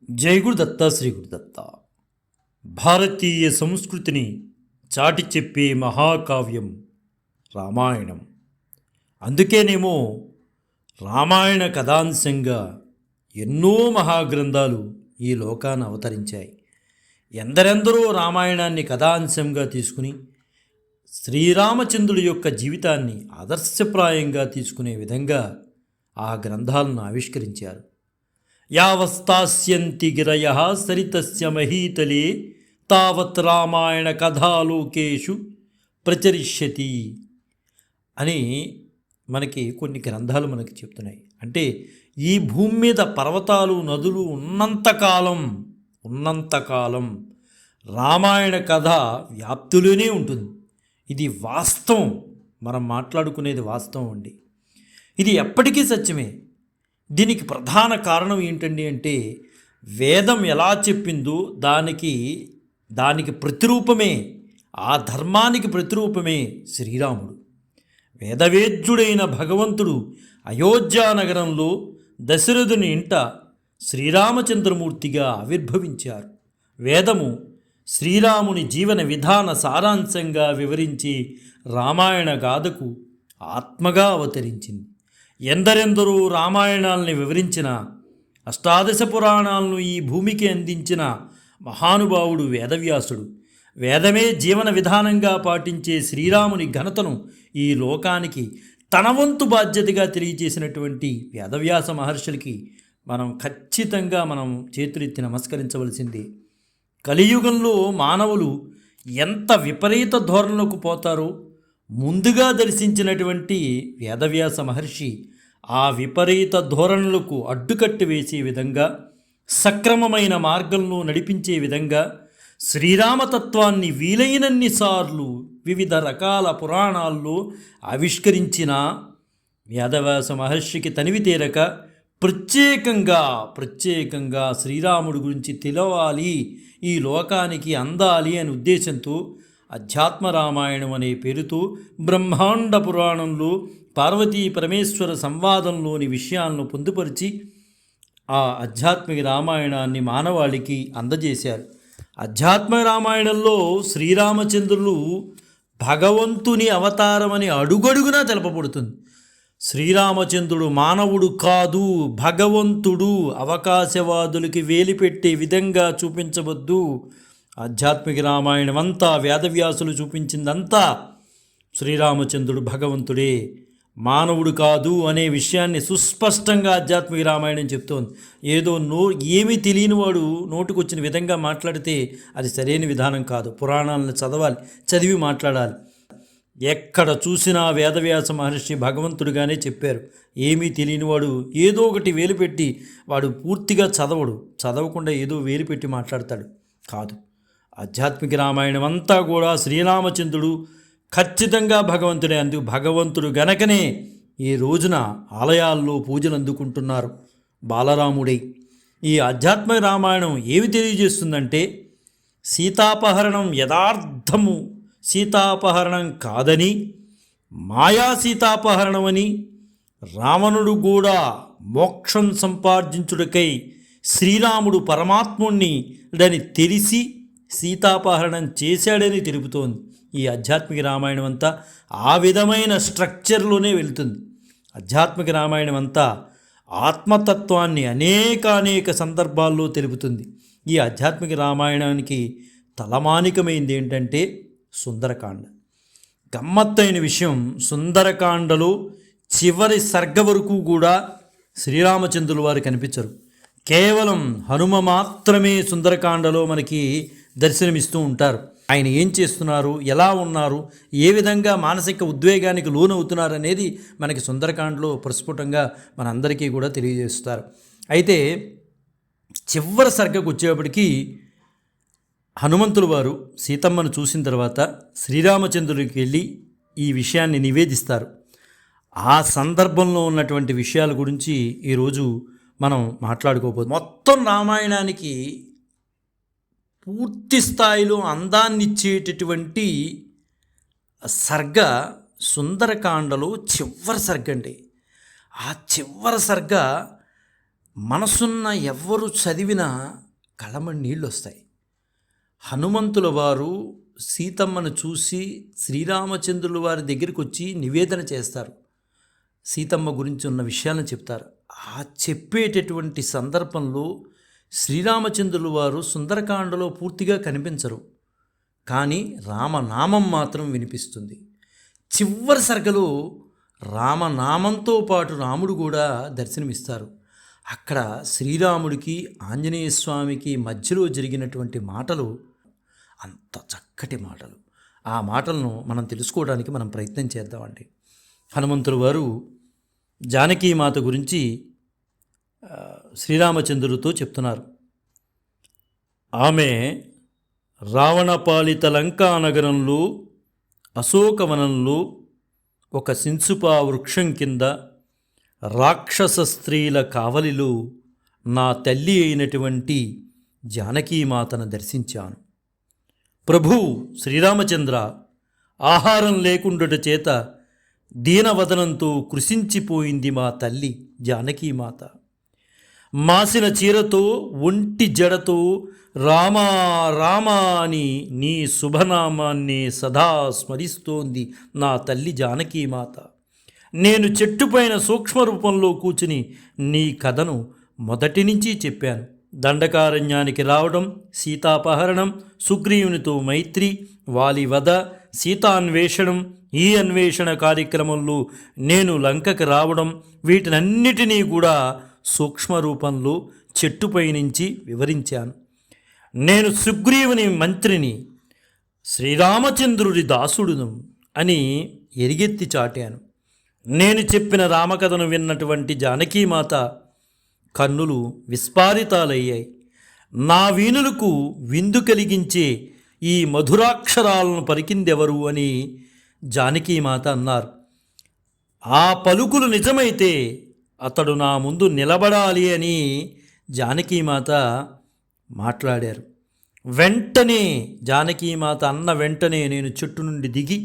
జై గురుదత్త శ్రీ గురుదత్త. భారతీయ సంస్కృతిని చాటి చెప్పే మహాకావ్యం రామాయణం. అందుకేనేమో రామాయణ కథాంశంగా ఎన్నో మహాగ్రంథాలు ఈ లోకాన అవతరించాయి. ఎందరెందరో రామాయణాన్ని కథాంశంగా తీసుకుని శ్రీరామచంద్రుడి యొక్క జీవితాన్ని ఆదర్శప్రాయంగా తీసుకునే విధంగా ఆ గ్రంథాలను ఆవిష్కరించారు. యావస్తాస్యంతి గిరయః సరితస్య మహీతలే తావత్ రామాయణ కథాలోకేషు ప్రచరిష్యతి అని మనకి కొన్ని గ్రంథాలు మనకి చెప్తున్నాయి. అంటే ఈ భూమి మీద పర్వతాలు నదులు ఉన్నంతకాలం రామాయణ కథ వ్యాప్తిలోనే ఉంటుంది. ఇది వాస్తవం, మనం మాట్లాడుకునేది వాస్తవం అండి. ఇది ఎప్పటికీ సత్యమే. దీనికి ప్రధాన కారణం ఏంటండి అంటే వేదం ఎలా చెప్పిందో దానికి ప్రతిరూపమే, ఆ ధర్మానికి ప్రతిరూపమే శ్రీరాముడు. వేదవేద్యుడైన భగవంతుడు అయోధ్యా నగరంలో దశరథుని ఇంట శ్రీరామచంద్రమూర్తిగా ఆవిర్భవించారు. వేదము శ్రీరాముని జీవన విధాన సారాంశంగా వివరించి రామాయణ గాథకు ఆత్మగా అవతరించింది. ఎందరెందరో రామాయణాల్ని వివరించిన, అష్టాదశ పురాణాలను ఈ భూమికి అందించిన మహానుభావుడు వేదవ్యాసుడు. వేదమే జీవన విధానంగా పాటించే శ్రీరాముని ఘనతను ఈ లోకానికి తన వంతు బాధ్యతగా తెలియజేసినటువంటి వేదవ్యాస మహర్షులకి ఖచ్చితంగా చేతులెత్తి నమస్కరించవలసింది. కలియుగంలో మానవులు ఎంత విపరీత ధోరణులకు పోతారో ముందుగా దర్శించినటువంటి వేదవ్యాస మహర్షి ఆ విపరీత ధోరణులకు అడ్డుకట్టు వేసే విధంగా, సక్రమమైన మార్గంలో నడిపించే విధంగా శ్రీరామతత్వాన్ని వీలైనన్నిసార్లు వివిధ రకాల పురాణాల్లో ఆవిష్కరించిన వేదవ్యాస మహర్షికి తనివి తీరక ప్రత్యేకంగా శ్రీరాముడి గురించి తెలవాలి, ఈ లోకానికి అందాలి అనే ఉద్దేశంతో అధ్యాత్మ రామాయణం అనే పేరుతో బ్రహ్మాండ పురాణంలో పార్వతీ పరమేశ్వర సంవాదంలోని విషయాలను పొందుపరిచి ఆ ఆధ్యాత్మిక రామాయణాన్ని మానవాళికి అందజేశారు. ఆధ్యాత్మిక రామాయణంలో శ్రీరామచంద్రులు భగవంతుని అవతారమని అడుగడుగునా తెలపబడుతుంది. శ్రీరామచంద్రుడు మానవుడు కాదు, భగవంతుడు. అవకాశవాదులకి వేలిపెట్టే విధంగా చూపించవద్దు. ఆధ్యాత్మిక రామాయణం అంతా, వేదవ్యాసులు చూపించిందంతా శ్రీరామచంద్రుడు భగవంతుడే, మానవుడు కాదు అనే విషయాన్ని సుస్పష్టంగా ఆధ్యాత్మిక రామాయణం చెప్తోంది. ఏదో ఏమీ తెలియని వాడు నోటుకొచ్చిన విధంగా మాట్లాడితే అది సరైన విధానం కాదు. పురాణాలను చదివి మాట్లాడాలి. ఎక్కడ చూసినా వేదవ్యాస మహర్షి భగవంతుడిగానే చెప్పారు. ఏమీ తెలియనివాడు ఏదో ఒకటి వేలుపెట్టి, వాడు పూర్తిగా చదవకుండా ఏదో వేలుపెట్టి మాట్లాడతాడు. కాదు, ఆధ్యాత్మిక రామాయణం అంతా కూడా శ్రీరామచంద్రుడు ఖచ్చితంగా భగవంతుడే. అందుకు భగవంతుడు గనకనే ఈ రోజున ఆలయాల్లో పూజలు అందుకుంటున్నారు బాలరాముడై. ఈ ఆధ్యాత్మిక రామాయణం ఏమి తెలియజేస్తుందంటే సీతాపహరణం యథార్థము సీతాపహరణం కాదని, మాయా సీతాపహరణమని, రావణుడు కూడా మోక్షం సంపార్జించుటకై శ్రీరాముడు పరమాత్ముణ్ణి దాన్ని తెలిసి సీతాపహరణం చేశాడని తెలుపుతోంది. ఈ ఆధ్యాత్మిక రామాయణం అంతా ఆ విధమైన స్ట్రక్చర్లోనే వెళ్తుంది. ఆధ్యాత్మిక రామాయణం అంతా ఆత్మతత్వాన్ని అనేక సందర్భాల్లో తెలుపుతుంది. ఈ ఆధ్యాత్మిక రామాయణానికి తలమానికమైంది ఏంటంటే సుందరకాండ. గమ్మత్తైన విషయం, సుందరకాండలో చివరి సర్గ వరకు కూడా శ్రీరామచంద్రుల వారు కనిపించరు. కేవలం హనుమ మాత్రమే సుందరకాండలో మనకి దర్శనమిస్తూ ఉంటారు. ఆయన ఏం చేస్తున్నారు, ఎలా ఉన్నారు, ఏ విధంగా మానసిక ఉద్వేగానికి లోనవుతున్నారు అనేది మనకి సుందరకాండలో ప్రస్ఫుటంగా మనందరికీ కూడా తెలియజేస్తారు. అయితే చివరి సర్గకు వచ్చేప్పటికీ హనుమంతుల వారు సీతమ్మను చూసిన తర్వాత శ్రీరామచంద్రుడికి వెళ్ళి ఈ విషయాన్ని నివేదిస్తారు. ఆ సందర్భంలో ఉన్నటువంటి విషయాల గురించి ఈరోజు మనం మాట్లాడుకోబోతున్నాం. మొత్తం రామాయణానికి పూర్తి స్థాయిలో అందాన్నిచ్చేటటువంటి సర్గ సుందరకాండలో చివరి సర్గ అండి. ఆ చివరి సర్గ మనసున్న ఎవ్వరు చదివినా కళ్ళమని నీళ్ళు వస్తాయి. హనుమంతుల వారు సీతమ్మను చూసి శ్రీరామచంద్రుల వారి దగ్గరికి వచ్చి నివేదన చేస్తారు. సీతమ్మ గురించి ఉన్న విషయాలను చెప్తారు. ఆ చెప్పేటటువంటి సందర్భంలో శ్రీరామచంద్రుల వారు సుందరకాండలో పూర్తిగా కనిపించరు, కానీ రామనామం మాత్రం వినిపిస్తుంది. చివరి సర్గలో రామనామంతో పాటు రాముడు కూడా దర్శనమిస్తారు. అక్కడ శ్రీరాముడికి ఆంజనేయ స్వామికి మధ్యలో జరిగినటువంటి మాటలు అంత చక్కటి మాటలు. ఆ మాటలను మనం తెలుసుకోవడానికి మనం ప్రయత్నం చేద్దామండి. హనుమంతుల వారు జానకీమాత గురించి శ్రీరామచంద్రుడితో చెప్తున్నారు. ఆమె రావణపాలిత లంకా నగరంలో అశోకవనంలో ఒక సింసుపా వృక్షం కింద రాక్షస స్త్రీల కావలిలో నా తల్లి అయినటువంటి జానకీమాతను దర్శించాను. ప్రభు శ్రీరామచంద్ర, ఆహారం లేకుండుట చేత దీనవదనంతో కృశించిపోయింది మా తల్లి జానకీమాత. మాసిన చీరతో ఒంటి జడతో రామా రామా అని నీ శుభనామాన్ని సదా స్మరిస్తోంది నా తల్లి జానకీమాత. నేను చెట్టుపైన సూక్ష్మ రూపంలో కూర్చుని నీ కథను మొదటి నుంచి చెప్పాను. దండకారణ్యానికి రావడం, సీతాపహరణం, సుగ్రీవునితో మైత్రి, వాలి వధ, సీతాన్వేషణం, ఈ అన్వేషణ కార్యక్రమంలో నేను లంకకి రావడం, వీటినన్నిటినీ కూడా సూక్ష్మ రూపంలో చెట్టుపై నుంచి వివరించాను. నేను సుగ్రీవుని మంత్రిని, శ్రీరామచంద్రుడి దాసుడును అని ఎరిగెత్తి చాటాను. నేను చెప్పిన రామకథను విన్నటువంటి జానకీమాత కన్నులు విస్పారితాలయ్యాయి. నా వీణులకు విందు కలిగించే ఈ మధురాక్షరాలను పలికిందెవరు అని జానకీమాత అన్నారు. ఆ పలుకులు నిజమైతే అతడు నా ముందు నిలబడాలి అని జానకీమాత మాట్లాడారు. వెంటనే జానకీమాత అన్న వెంటనే నేను చెట్టు నుండి దిగి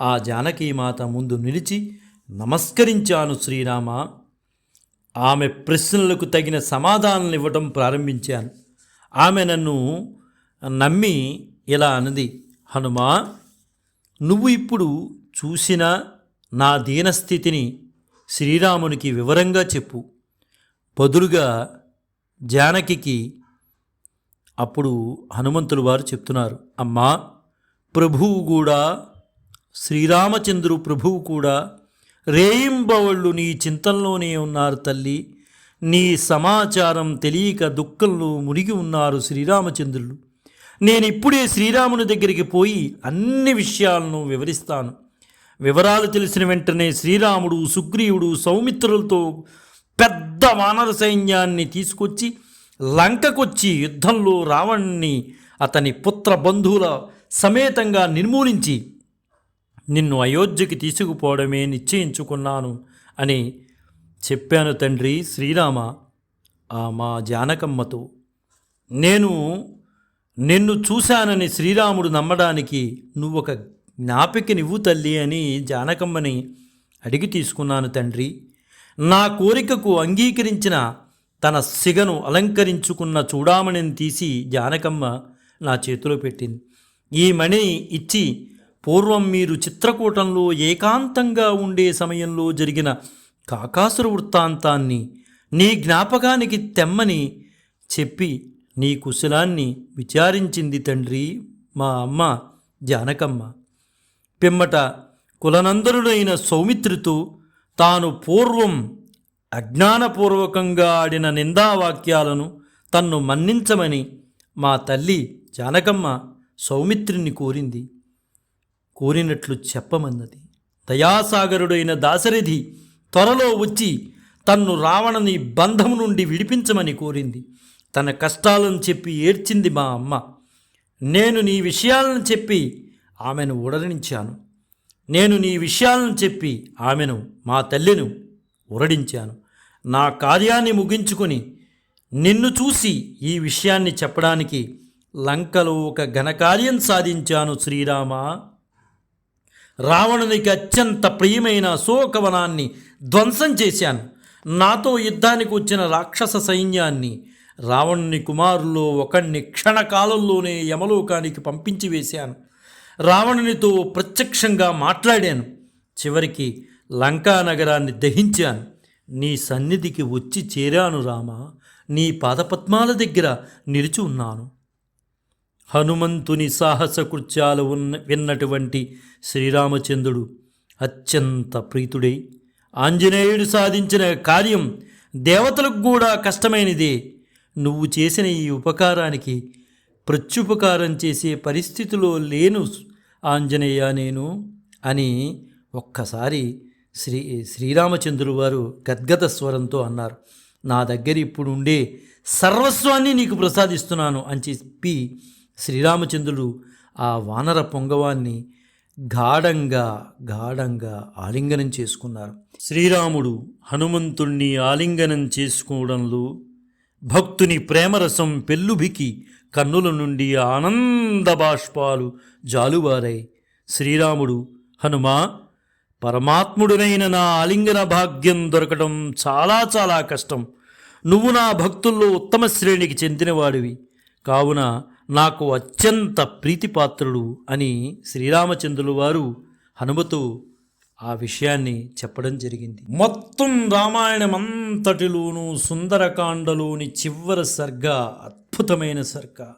ఆ జానకీమాత ముందు నిలిచి నమస్కరించాను. శ్రీరామ, ఆమె ప్రశ్నలకు తగిన సమాధానాలు ఇవ్వడం ప్రారంభించాను. ఆమె నన్ను నమ్మి ఇలా అన్నది, హనుమా, నువ్వు ఇప్పుడు చూసిన నా దీనస్థితిని శ్రీరామునికి వివరంగా చెప్పు. బదులుగా జానకికి అప్పుడు హనుమంతులు వారు చెప్తున్నారు, అమ్మా, ప్రభువు కూడా, శ్రీరామచంద్రు ప్రభువు కూడా రేయింబవళ్ళు నీ చింతల్లోనే ఉన్నారు తల్లి. నీ సమాచారం తెలియక దుఃఖంలో మునిగి ఉన్నారు శ్రీరామచంద్రులు. నేను ఇప్పుడే శ్రీరాముని దగ్గరికి పోయి అన్ని విషయాలను వివరిస్తాను. వివరాలు తెలిసిన వెంటనే శ్రీరాముడు, సుగ్రీవుడు సౌమిత్రులతో పెద్ద వానర సైన్యాన్ని తీసుకొచ్చి లంకకొచ్చి యుద్ధంలో రావణ్ణి అతని పుత్ర బంధువుల సమేతంగా నిర్మూలించి నిన్ను అయోధ్యకి తీసుకుపోవడమే నిశ్చయించుకున్నాను అని చెప్పాను తండ్రి శ్రీరామ. ఆ మా జానకమ్మతో నేను నిన్ను చూశానని శ్రీరాముడు నమ్మడానికి నువ్వొక జ్ఞాపికనివ్వు తల్లి అని జానకమ్మని అడిగి తీసుకున్నాను తండ్రి. నా కోరికకు అంగీకరించిన తన సిగను అలంకరించుకున్న చూడామణిని తీసి జానకమ్మ నా చేతిలో పెట్టింది. ఈ మణిని ఇచ్చి, పూర్వం మీరు చిత్రకూటంలో ఏకాంతంగా ఉండే సమయంలో జరిగిన కాకాసుర వృత్తాంతాన్ని నీ జ్ఞాపకానికి తెమ్మని చెప్పి నీ కుశలాన్ని విచారించింది తండ్రి మా అమ్మ జానకమ్మ. పిమ్మట కులనందరుడైన సౌమిత్రితో తాను పూర్వం అజ్ఞానపూర్వకంగా ఆడిన నిందావాక్యాలను తన్ను మన్నించమని మా తల్లి జానకమ్మ సౌమిత్రిని కోరినట్లు చెప్పమన్నది. దయాసాగరుడైన దాశరథి త్వరలో వచ్చి తన్ను రావణని బంధం నుండి విడిపించమని కోరింది. తన కష్టాలను చెప్పి ఏడ్చింది మా అమ్మ. నేను నీ విషయాలను చెప్పి ఆమెను ఊరడించాను. ఆమెను, మా తల్లిను ఊరడించాను. నా కార్యాన్ని ముగించుకొని నిన్ను చూసి ఈ విషయాన్ని చెప్పడానికి లంకలో ఒక ఘనకార్యం సాధించాను శ్రీరామ. రావణునికి అత్యంత ప్రియమైన అశోకవనాన్ని ధ్వంసం చేశాను. నాతో యుద్ధానికి వచ్చిన రాక్షస సైన్యాన్ని, రావణుని కుమారుల్లో ఒకణ్ణి క్షణకాలంలోనే యమలోకానికి పంపించి వేశాను. రావణునితో ప్రత్యక్షంగా మాట్లాడాను. చివరికి లంకా నగరాన్ని దహించాను. నీ సన్నిధికి వచ్చి చేరాను రామా. నీ పాదపద్మాల దగ్గర నిలిచి ఉన్నాను. హనుమంతుని సాహస కృత్యాలు విన్నటువంటి శ్రీరామచంద్రుడు అత్యంత ప్రీతుడై, ఆంజనేయుడు సాధించిన కార్యం దేవతలకు కూడా కష్టమైనదే. నువ్వు చేసిన ఈ ఉపకారానికి ప్రత్యుపకారం చేసే పరిస్థితిలో లేను ఆంజనేయ నేను అని ఒక్కసారి శ్రీరామచంద్రుడు వారు గద్గద స్వరంతో అన్నారు. నా దగ్గర ఇప్పుడు ఉండే సర్వస్వాన్ని నీకు ప్రసాదిస్తున్నాను అని చెప్పి శ్రీరామచంద్రుడు ఆ వానర పొంగవాన్ని గాఢంగా ఆలింగనం చేసుకున్నారు. శ్రీరాముడు హనుమంతుణ్ణి ఆలింగనం చేసుకోవడంలో భక్తుని ప్రేమరసం పెల్లుబికి కన్నుల నుండి ఆనంద బాష్పాలు జాలువారాయి. శ్రీరాముడు, హనుమా, పరమాత్ముడునైన నా ఆలింగన భాగ్యం దొరకడం చాలా కష్టం. నువ్వు నా భక్తుల్లో ఉత్తమ శ్రేణికి చెందినవాడివి కావున నాకు అత్యంత ప్రీతిపాత్రుడు అని శ్రీరామచంద్రులు వారు హనుమతో ఆ విషయాన్ని చెప్పడం జరిగింది. మొత్తం రామాయణం అంతటిలోనూ సుందరకాండలోని చివరి సర్గ అద్భుతమైన సర్గ.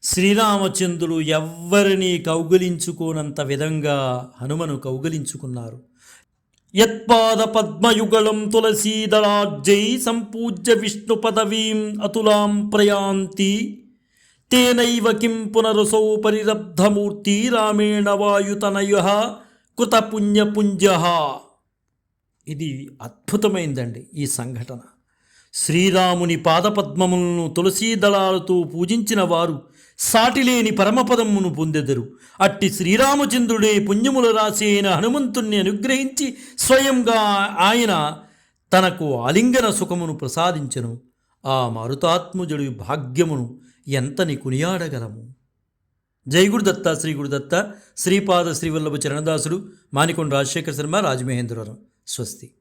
శ్రీరామచంద్రుడు ఎవ్వరినీ కౌగిలించుకోనంత విధంగా హనుమను కౌగిలించుకున్నారు. యత్పాద పద్మయుగళం తులసీదళాబ్జై సంపూజ్య విష్ణు పదవీం అతులాం ప్రయాంతి తేనైవ కిం పునరుసౌ పరిరబ్ధమూర్తి రామేణ వాయుతనయుః కృతపుణ్యపుంజః. ఇది అద్భుతమైందండి ఈ సంఘటన. శ్రీరాముని పాదపద్మములను తులసీదళాలతో పూజించిన వారు సాటిలేని పరమపదమును పొందెదరు. అట్టి శ్రీరామచంద్రుడే పుణ్యముల రాశి అయిన హనుమంతుణ్ణి అనుగ్రహించి స్వయంగా ఆయన తనకు ఆలింగన సుఖమును ప్రసాదించెను. ఆ మారుతాత్మజుడి భాగ్యమును ఎంతని కొనియాడగలము. జై గురుదత్త, శ్రీ గురుదత్త, శ్రీపాద శ్రీవల్లభ చరణదాసుడు, మానికొండ రాజశేఖర శర్మ, రాజమహేంద్రవరం. స్వస్తి.